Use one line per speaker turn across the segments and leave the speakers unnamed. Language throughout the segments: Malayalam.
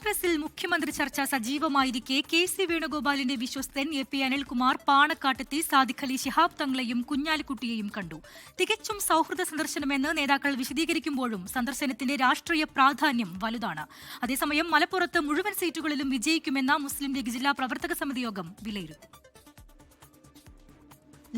കോൺഗ്രസിൽ മുഖ്യമന്ത്രി ചർച്ച സജീവമായിരിക്കെ കെ.സി. വേണുഗോപാലിന്റെ വിശ്വസ്തൻ എ.പി. അനിൽകുമാർ പാണക്കാട്ടെത്തി സാദിഖ് അലി ശിഹാബ് തങ്ങളെയും കുഞ്ഞാലിക്കുട്ടിയെയും കണ്ടു. തികച്ചും സൗഹൃദ സന്ദർശനമെന്ന് നേതാക്കൾ വിശദീകരിക്കുമ്പോഴും സന്ദർശനത്തിന്റെ രാഷ്ട്രീയ പ്രാധാന്യം വലുതാണ്. അതേസമയം മലപ്പുറത്ത് മുഴുവൻ സീറ്റുകളിലും വിജയിക്കുമെന്ന മുസ്ലിം ലീഗ് ജില്ലാ പ്രവർത്തക സമിതി യോഗം വിലയിരുത്തി.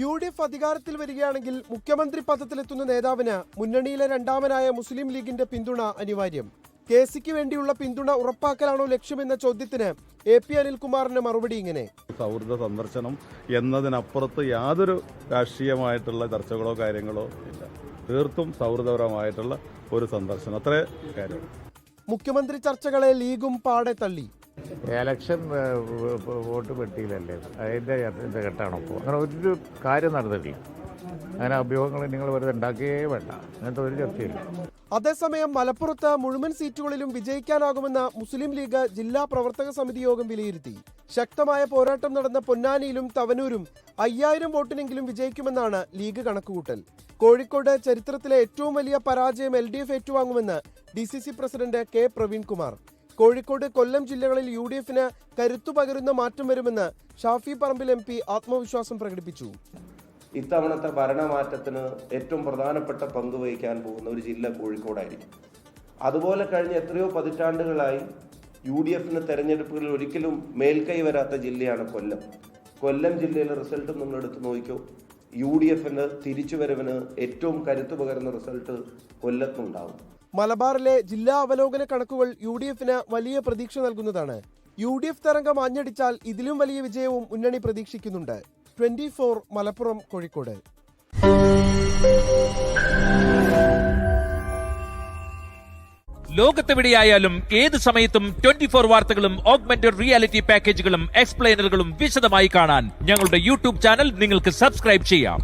യു.ഡി.എഫ് അധികാരത്തിൽ വരികയാണെങ്കിൽ മുഖ്യമന്ത്രി പദത്തിലെത്തുന്ന നേതാവിന് മുന്നണിയിലെ രണ്ടാമനായ മുസ്ലിം ലീഗിന്റെ പിന്തുണ അനിവാര്യം. കെ.സിക്ക് വേണ്ടിയുള്ള പിന്തുണ ഉറപ്പാക്കലാണോ ലക്ഷ്യമെന്ന ചോദ്യത്തിന് എ.പി. അനിൽകുമാറിന്റെ മറുപടി ഇങ്ങനെ:
സൗഹൃദ സന്ദർശനം എന്നതിനപ്പുറത്ത് യാതൊരു രാഷ്ട്രീയമായിട്ടുള്ള ചർച്ചകളോ കാര്യങ്ങളോ ഇല്ല. തീർത്തും സൗഹൃദപരമായിട്ടുള്ള ഒരു സന്ദർശനം, അത്രേ കാര്യം.
മുഖ്യമന്ത്രി ചർച്ചകളെ ലീഗും പാടെ തള്ളി.
എലക്ഷൻ വോട്ട് പെട്ടിയിലല്ലേ, അതിൻ്റെ ഘട്ടമാണ്. അപ്പോൾ അങ്ങനെ ഒരു കാര്യം നടന്നിട്ടില്ല. അങ്ങനെ അഭ്യൂഹങ്ങൾ നിങ്ങൾ വെറുതെ ഉണ്ടാക്കുകയേ വേണ്ട. അങ്ങനത്തെ ഒരു ചർച്ചയില്ല.
അതേസമയം മലപ്പുറത്ത് മുഴുവൻ സീറ്റുകളിലും വിജയിക്കാനാകുമെന്ന് മുസ്ലിം ലീഗ് ജില്ലാ പ്രവർത്തക സമിതി യോഗം വിലയിരുത്തി. ശക്തമായ പോരാട്ടം നടന്ന പൊന്നാനിയിലും തവനൂരും 5000 വോട്ടിനെങ്കിലും വിജയിക്കുമെന്നാണ് ലീഗ് കണക്കുകൂട്ടൽ. കോഴിക്കോട് ചരിത്രത്തിലെ ഏറ്റവും വലിയ പരാജയം LDF ഏറ്റുവാങ്ങുമെന്ന് DCC president K. Praveenkumar. Kozhikode, Kollam ജില്ലകളിൽ UDFന് കരുത്തു പകരുന്ന മാറ്റം വരുമെന്ന് ഷാഫി പറമ്പിൽ MP ആത്മവിശ്വാസം പ്രകടിപ്പിച്ചു.
ഇത്തവണത്തെ ഭരണമാറ്റത്തിന് ഏറ്റവും പ്രധാനപ്പെട്ട പങ്ക് വഹിക്കാൻ പോകുന്ന ഒരു ജില്ല കോഴിക്കോടായിരിക്കും. അതുപോലെ കഴിഞ്ഞ എത്രയോ പതിറ്റാണ്ടുകളായി UDFന് തെരഞ്ഞെടുപ്പുകളിൽ ഒരിക്കലും മേൽക്കൈ വരാത്ത ജില്ലയാണ് കൊല്ലം. കൊല്ലം ജില്ലയിലെ റിസൾട്ട് നമ്മൾ എടുത്ത് നോക്കിക്കോ. UDFന് തിരിച്ചുവരവിന് ഏറ്റവും കരുത്തു പകരുന്ന റിസൾട്ട് കൊല്ലത്തുണ്ടാവും.
മലബാറിലെ ജില്ലാ അവലോകന കണക്കുകൾ UDFന് വലിയ പ്രതീക്ഷ നൽകുന്നതാണ്. UDF തരംഗം ആഞ്ഞടിച്ചാൽ ഇതിലും വലിയ വിജയവും മുന്നണി പ്രതീക്ഷിക്കുന്നുണ്ട്. 24 മലപ്പുറം, കോഴിക്കോട്.
ലോകത്തെവിടെയായാലും ഏത് സമയത്തും 24 വാർത്തകളും ഓഗ്മെന്റഡ് റിയാലിറ്റി പാക്കേജുകളും എക്സ്പ്ലെയിനറുകളും വിശദമായി കാണാൻ ഞങ്ങളുടെ YouTube ചാനൽ നിങ്ങൾക്ക് സബ്സ്ക്രൈബ് ചെയ്യാം.